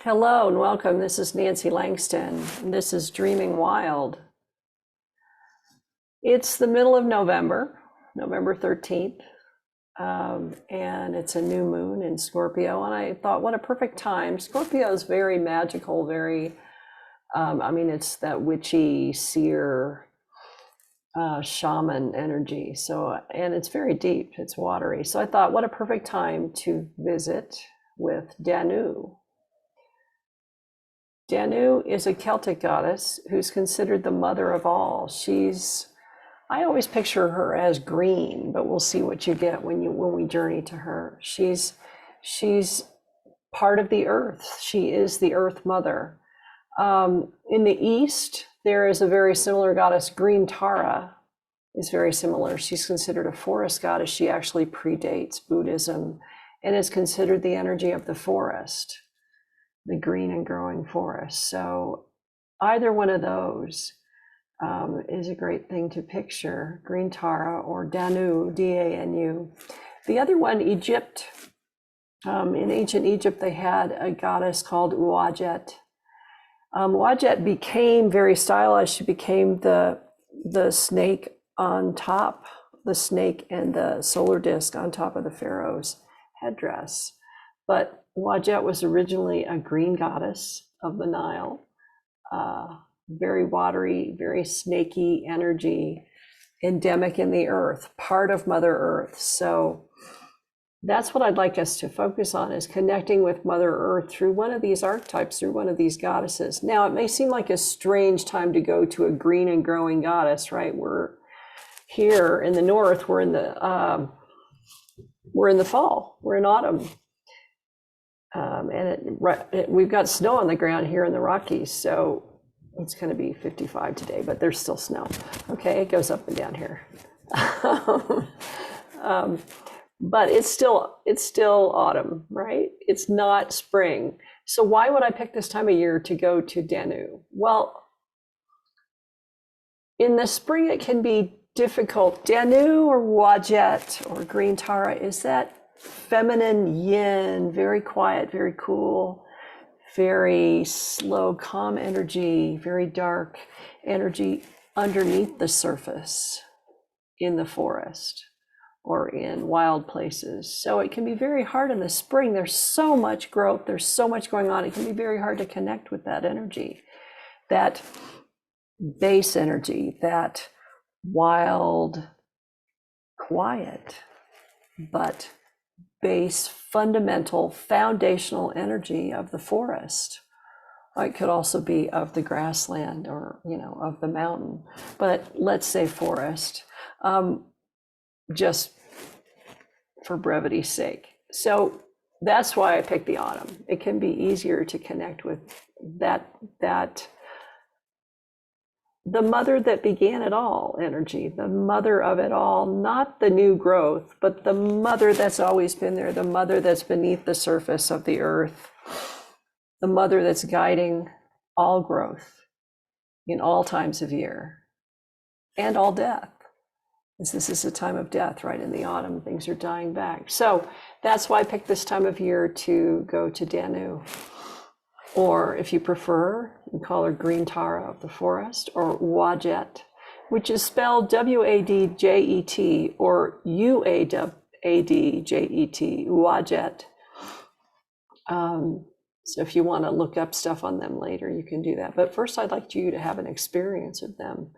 Hello and welcome. This is Nancy Langston. This is Dreaming Wild. It's the middle of November, November 13th, and it's a new moon in Scorpio. And I thought, what a perfect time. Scorpio is very magical, very, it's that witchy, seer, shaman energy. So, and it's very deep, it's watery. So I thought, what a perfect time to visit with Danu. Danu is a Celtic goddess who's considered the mother of all. I always picture her as green, but we'll see what you get when we journey to her. She's part of the earth. She is the earth mother. In the East, there is a very similar goddess. Green Tara is very similar. She's considered a forest goddess. She actually predates Buddhism and is considered the energy of the forest, the green and growing forest. So either one of those is a great thing to picture, Green Tara or Danu, D-A-N-U. The other one, Egypt. In ancient Egypt, they had a goddess called Wadjet. Wadjet became very stylized. She became the snake on top, the snake and the solar disk on top of the pharaoh's headdress. But Wadjet was originally a green goddess of the Nile, very watery, very snaky energy, endemic in the earth, part of Mother Earth. So that's what I'd like us to focus on, is connecting with Mother Earth through one of these archetypes, through one of these goddesses. Now, it may seem like a strange time to go to a green and growing goddess, right? We're here in the north, we're in the fall, we're in autumn. We've got snow on the ground here in the Rockies, so it's going to be 55 today, but there's still snow. Okay, it goes up and down here. But it's still autumn, right? It's not spring. So why would I pick this time of year to go to Danu? Well, in the spring it can be difficult. Danu or Wadjet or Green Tara is that feminine yin, very quiet, very cool, very slow, calm energy, very dark energy underneath the surface in the forest or in wild places. So it can be very hard in the spring. There's so much growth, there's so much going on. It can be very hard to connect with that energy, that base energy, that wild, quiet, but base, fundamental, foundational energy of the forest. It could also be of the grassland or, of the mountain, but let's say forest, just for brevity's sake. So that's why I picked the autumn. It can be easier to connect with that the mother that began it all energy, the mother of it all, not the new growth, but the mother that's always been there, the mother that's beneath the surface of the earth, the mother that's guiding all growth in all times of year and all death. This is a time of death, right? In the autumn, things are dying back. So that's why I picked this time of year to go to Danu. Or if you prefer, you can call her Green Tara of the forest, or Wadjet, which is spelled W-A-D-J-E-T or U-A-D-J-E-T, Wadjet. So if you want to look up stuff on them later, you can do that. But first, I'd like you to have an experience of them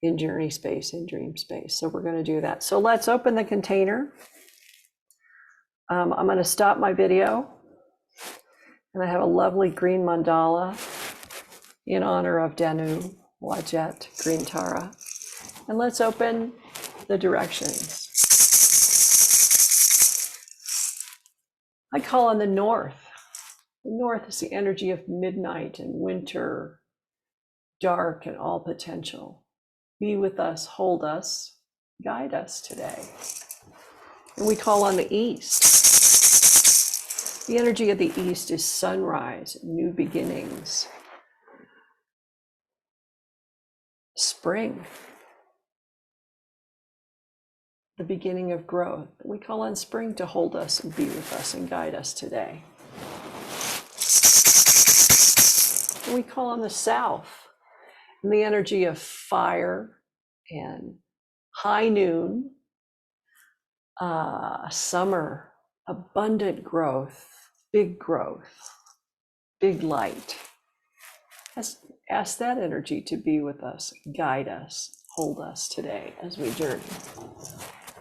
in journey space, in dream space. So we're going to do that. So let's open the container. I'm going to stop my video. And I have a lovely green mandala in honor of Danu, Wadjet, Green Tara. And let's open the directions. I call on the north. The north is the energy of midnight and winter, dark and all potential. Be with us, hold us, guide us today. And we call on the east. The energy of the east is sunrise, new beginnings, spring, the beginning of growth. We call on spring to hold us and be with us and guide us today. And we call on the south and the energy of fire and high noon, summer, abundant growth, big light. Ask that energy to be with us, guide us, hold us today as we journey.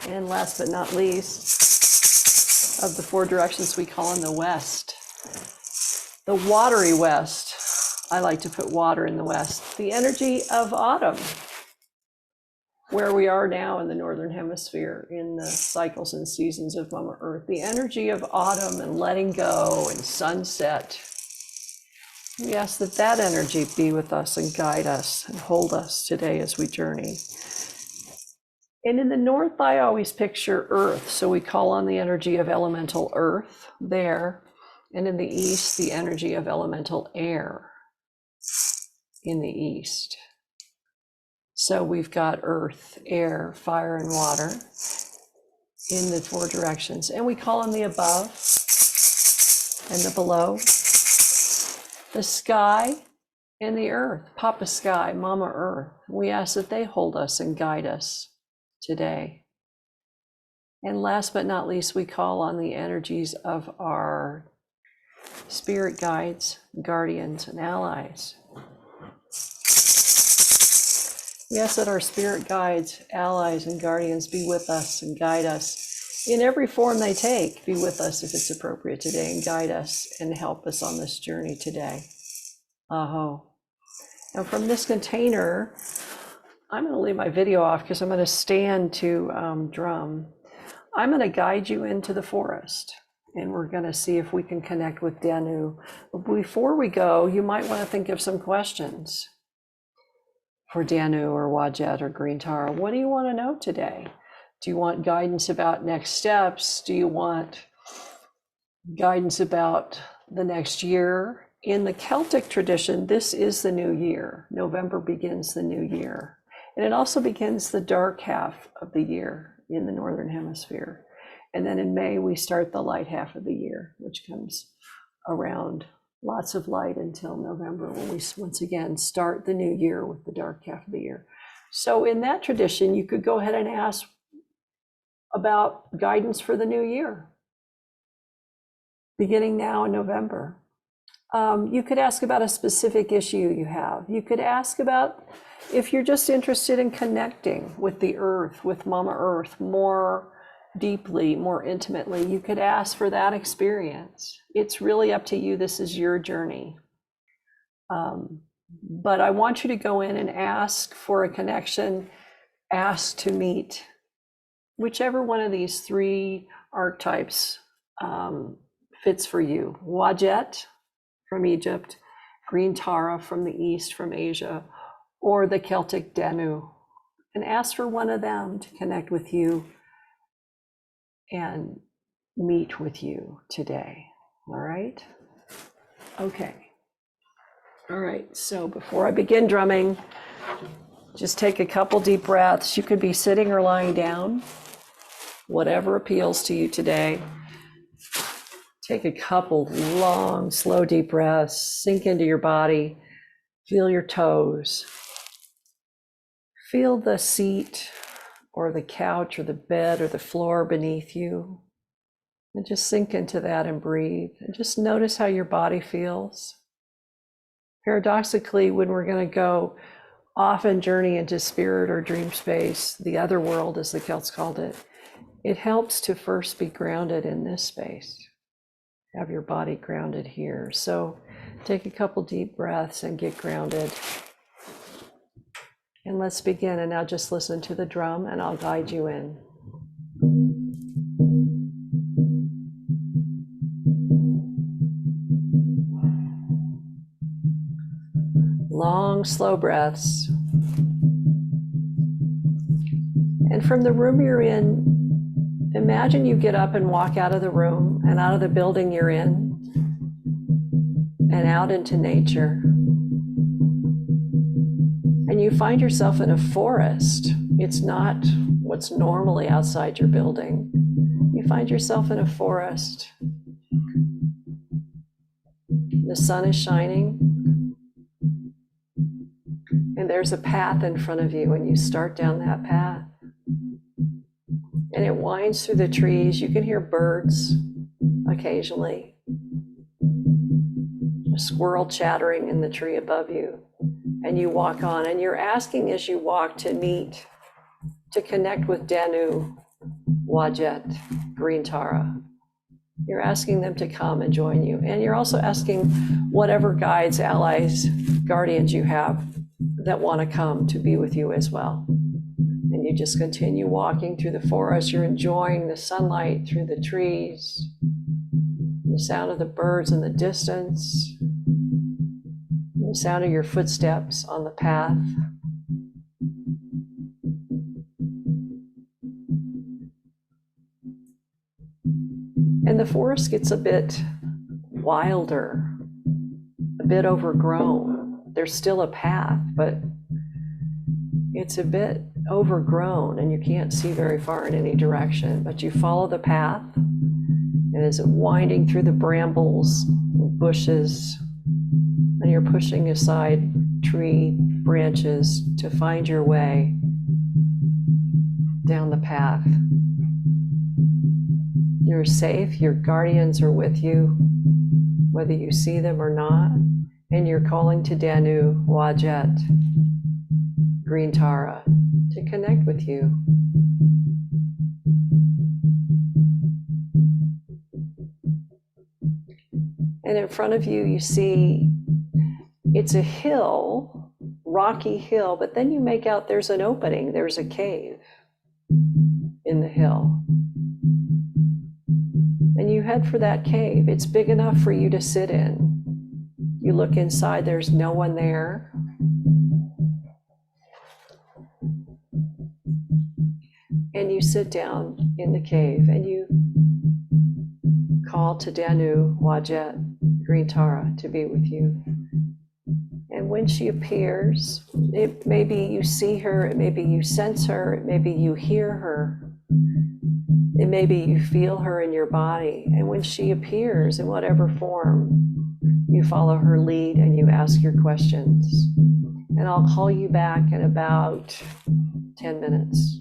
And last but not least, of the four directions, we call on the west, the watery west. I like to put water in the west, the energy of autumn, where we are now in the northern hemisphere in the cycles and seasons of Mama Earth, the energy of autumn and letting go and sunset. We ask that that energy be with us and guide us and hold us today as we journey. And in the north, I always picture earth. So we call on the energy of elemental earth there. And in the east, the energy of elemental air in the east. So we've got earth, air, fire, and water in the four directions. And we call on the above and the below, the sky and the earth, Papa Sky, Mama Earth. We ask that they hold us and guide us today. And last but not least, we call on the energies of our spirit guides, guardians, and allies. We ask that our spirit guides, allies, and guardians be with us and guide us in every form they take. Be with us if it's appropriate today and guide us and help us on this journey today. Aho. And from this container, I'm going to leave my video off because I'm going to stand to drum. I'm going to guide you into the forest, and we're going to see if we can connect with Danu. Before we go, you might want to think of some questions for Danu or Wadjet or Green Tara. What do you want to know today? Do you want guidance about next steps? Do you want guidance about the next year? In the Celtic tradition, this is the new year. November begins the new year. And it also begins the dark half of the year in the Northern Hemisphere. And then in May, we start the light half of the year, which comes around lots of light until November, when we once again start the new year with the dark half of the year. So in that tradition, you could go ahead and ask about guidance for the new year, beginning now in November. You could ask about a specific issue you have. You could ask about if you're just interested in connecting with the earth, with Mama Earth, more deeply, more intimately. You could ask for that experience. It's really up to you. This is your journey. But I want you to go in and ask for a connection, ask to meet whichever one of these three archetypes fits for you. Wadjet from Egypt, Green Tara from the East, from Asia, or the Celtic Danu. And ask for one of them to connect with you and meet with you today. All right? Okay. All right, so before I begin drumming, just take a couple deep breaths. You could be sitting or lying down, whatever appeals to you today. Take a couple long, slow, deep breaths. Sink into your body. Feel your toes. Feel the seat or the couch or the bed or the floor beneath you. And just sink into that and breathe. And just notice how your body feels. Paradoxically, when we're going to go off and journey into spirit or dream space, the other world, as the Celts called it, it helps to first be grounded in this space. Have your body grounded here. So take a couple deep breaths and get grounded. And let's begin. And now just listen to the drum and I'll guide you in. Long, slow breaths. And from the room you're in, imagine you get up and walk out of the room and out of the building you're in and out into nature. And you find yourself in a forest. It's not what's normally outside your building. You find yourself in a forest. The sun is shining. And there's a path in front of you, and you start down that path. And it winds through the trees. You can hear birds occasionally, a squirrel chattering in the tree above you. And you walk on, and you're asking as you walk to connect with Danu, Wadjet, Green Tara. You're asking them to come and join you. And you're also asking whatever guides, allies, guardians you have that want to come to be with you as well. And you just continue walking through the forest. You're enjoying the sunlight through the trees, the sound of the birds in the distance, the sound of your footsteps on the path. And the forest gets a bit wilder, a bit overgrown. There's still a path, but it's a bit overgrown and you can't see very far in any direction. But you follow the path, and as it's winding through the brambles, bushes, and you're pushing aside tree branches to find your way down the path. You're safe, your guardians are with you, whether you see them or not, and you're calling to Danu, Wadjet, Green Tara, to connect with you. And in front of you, you see it's a hill, rocky hill, but then you make out there's an opening, there's a cave in the hill. And you head for that cave. It's big enough for you to sit in. You look inside, there's no one there. And you sit down in the cave and you call to Danu, Wadjet, Green Tara to be with you. And when she appears, it maybe you see her, it maybe you sense her, it maybe you hear her. It may be you feel her in your body, and when she appears in whatever form, you follow her lead and you ask your questions. And I'll call you back in about 10 minutes.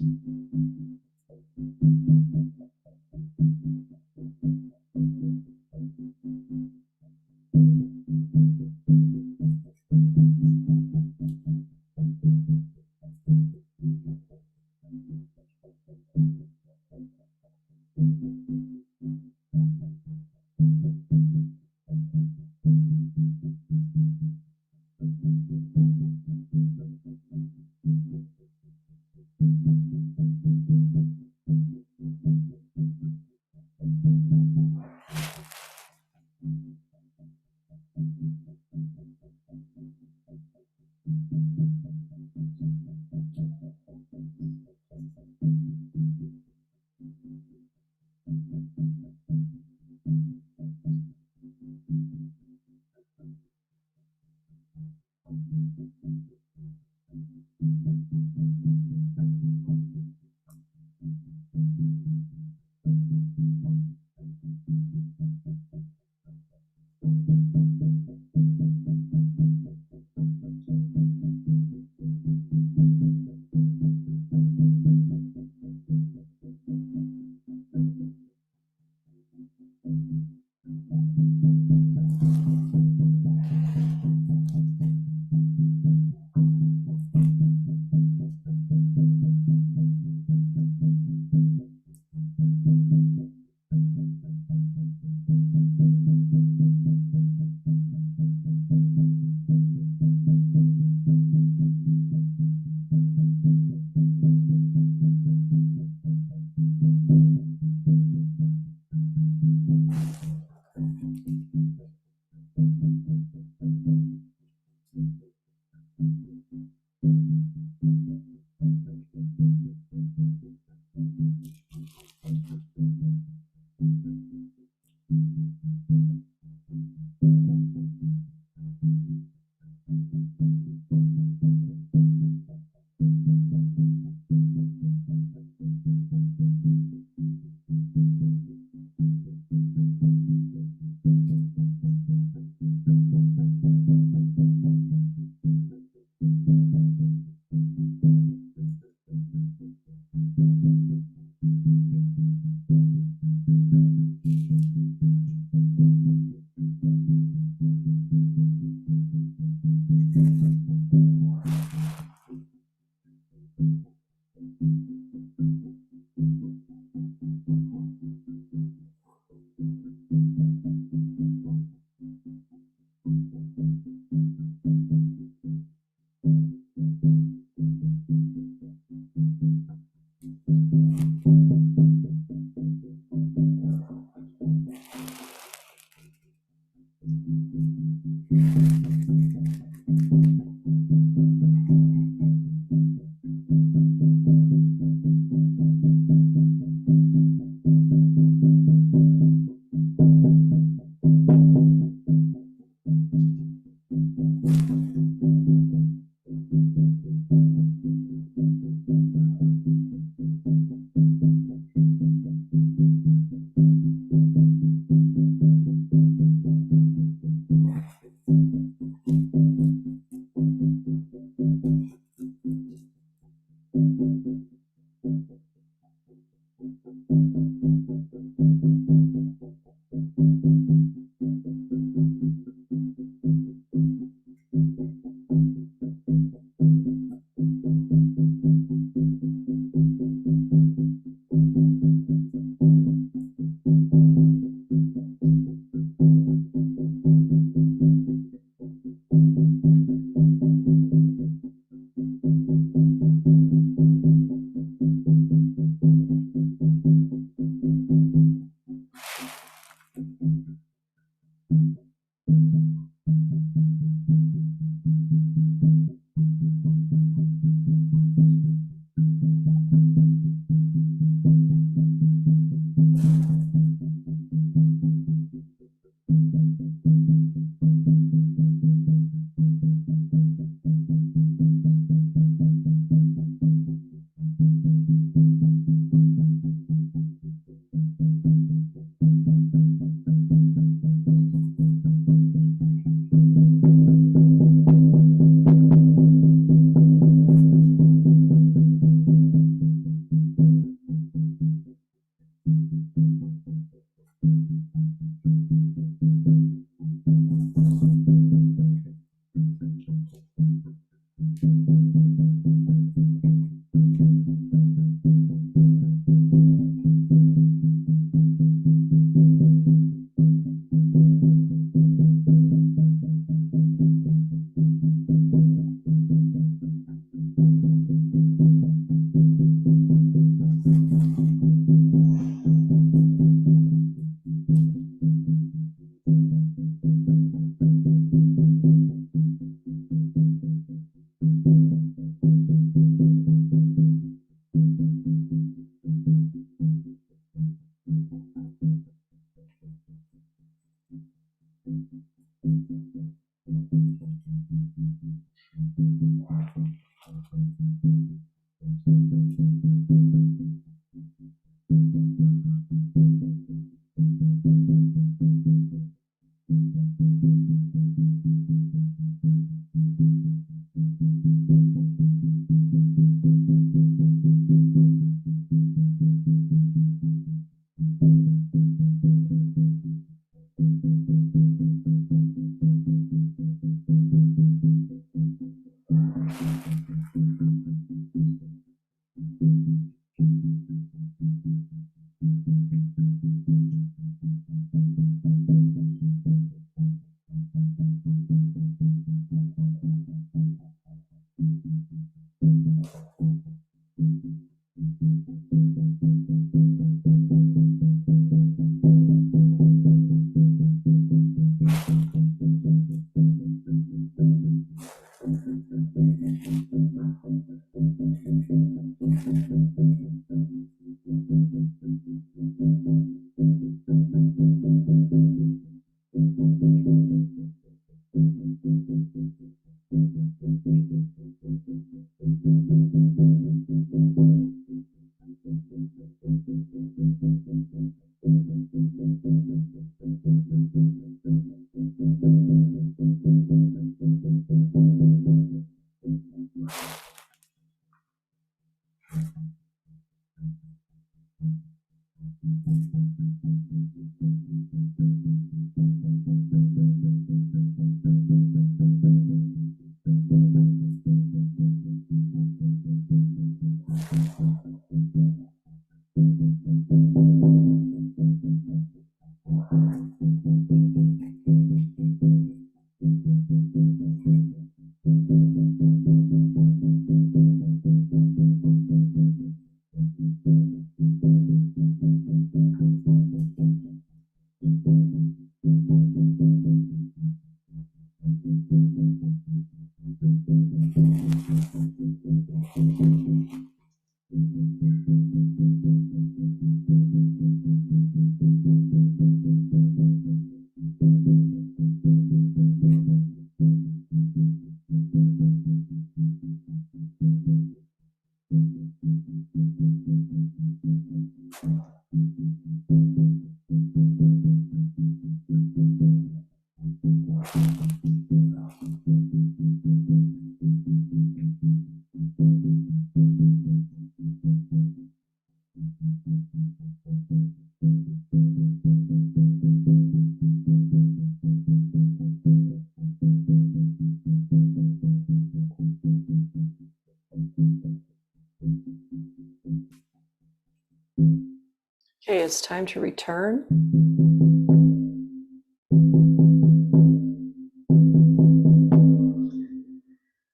it's time to return.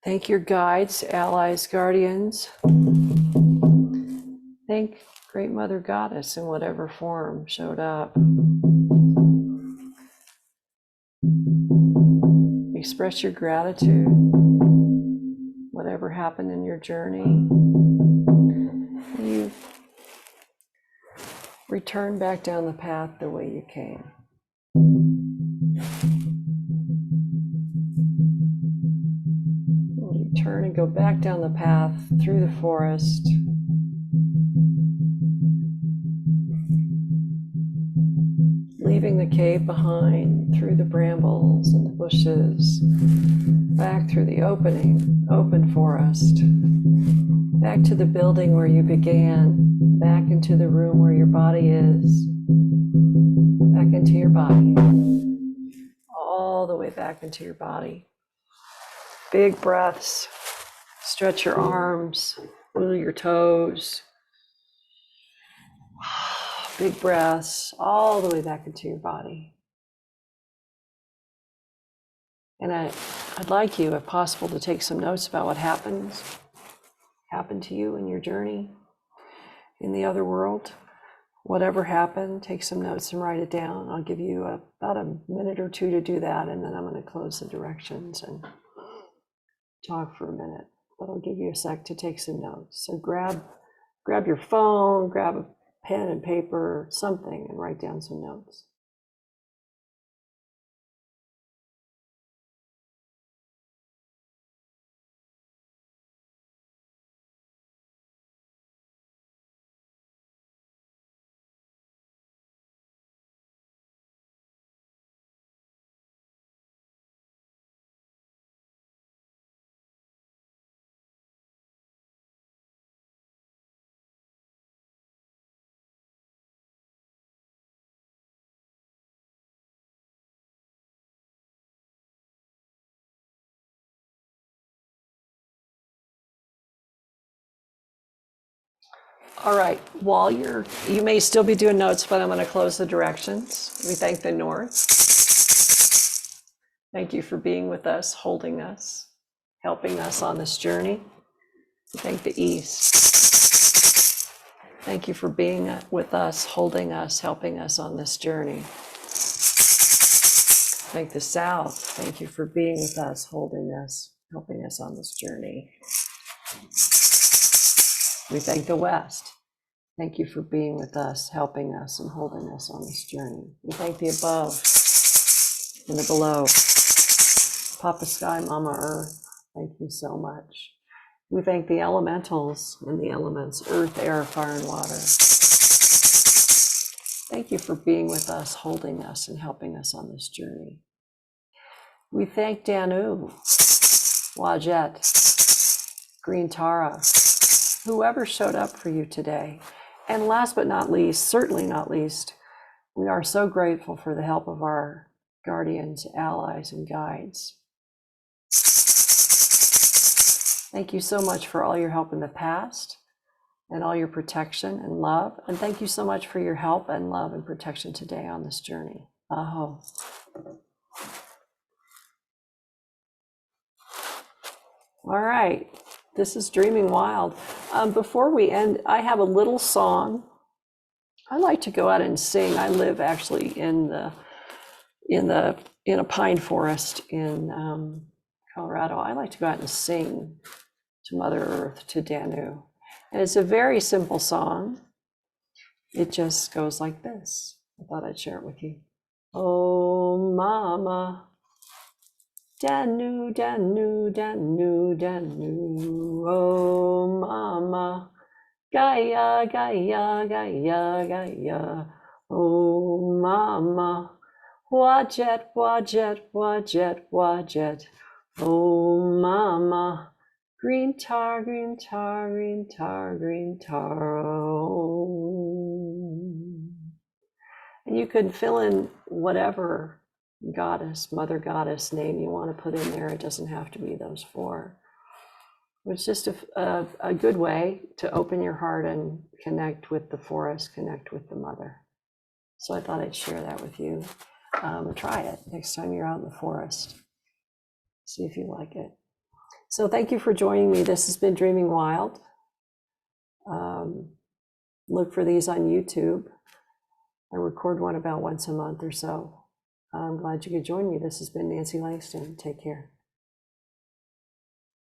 Thank your guides, allies, guardians. Thank Great Mother Goddess in whatever form showed up. Express your gratitude, whatever happened in your journey. You return back down the path the way you came. You turn and go back down the path through the forest. Leaving the cave behind, through the brambles and the bushes, back through the open forest, back to the building where you began, back into the room where your body is, back into your body, all the way back into your body. Big breaths, stretch your arms, wiggle your toes. Big breaths all the way back into your body. And I'd like you, if possible, to take some notes about what happened to you in your journey in the other world. Whatever happened, take some notes and write it down. I'll give you about a minute or two to do that, and then I'm going to close the directions and talk for a minute. But I'll give you a sec to take some notes. So grab your phone, grab a pen and paper, something, and write down some notes. All right, while you may still be doing notes, but I'm going to close the directions. We thank the North. Thank you for being with us, holding us, helping us on this journey. We thank the East. Thank you for being with us, holding us, helping us on this journey. Thank the South. Thank you for being with us, holding us, helping us on this journey. We thank the West. Thank you for being with us, helping us, and holding us on this journey. We thank the above and the below. Papa Sky, Mama Earth, thank you so much. We thank the elementals and the elements, earth, air, fire, and water. Thank you for being with us, holding us, and helping us on this journey. We thank Danu, Wadjet, Green Tara, whoever showed up for you today. And last but not least, certainly not least, we are so grateful for the help of our guardians, allies, and guides. Thank you so much for all your help in the past and all your protection and love. And thank you so much for your help and love and protection today on this journey. Aho. All right. This is Dreaming Wild. Before we end, I have a little song. I like to go out and sing. I live actually in a pine forest in Colorado. I like to go out and sing to Mother Earth, to Danu. And it's a very simple song. It just goes like this. I thought I'd share it with you. Oh, Mama. Danu, Danu, Danu, Danu, oh mama, Gaia, Gaia, Gaia, Gaia, oh mama, Wadjet, Wadjet, Wadjet, Wadjet, oh mama, green tar, green tar, green tar, green tar, oh. And you could fill in whatever goddess, mother goddess name you want to put in there. It doesn't have to be those four. It's just a good way to open your heart and connect with the forest, connect with the mother. So I thought I'd share that with you. Try it next time you're out in the forest. See if you like it. So thank you for joining me. This has been Dreaming Wild. Look for these on YouTube. I record one about once a month or so. I'm glad you could join me. This has been Nancy Langston. Take care.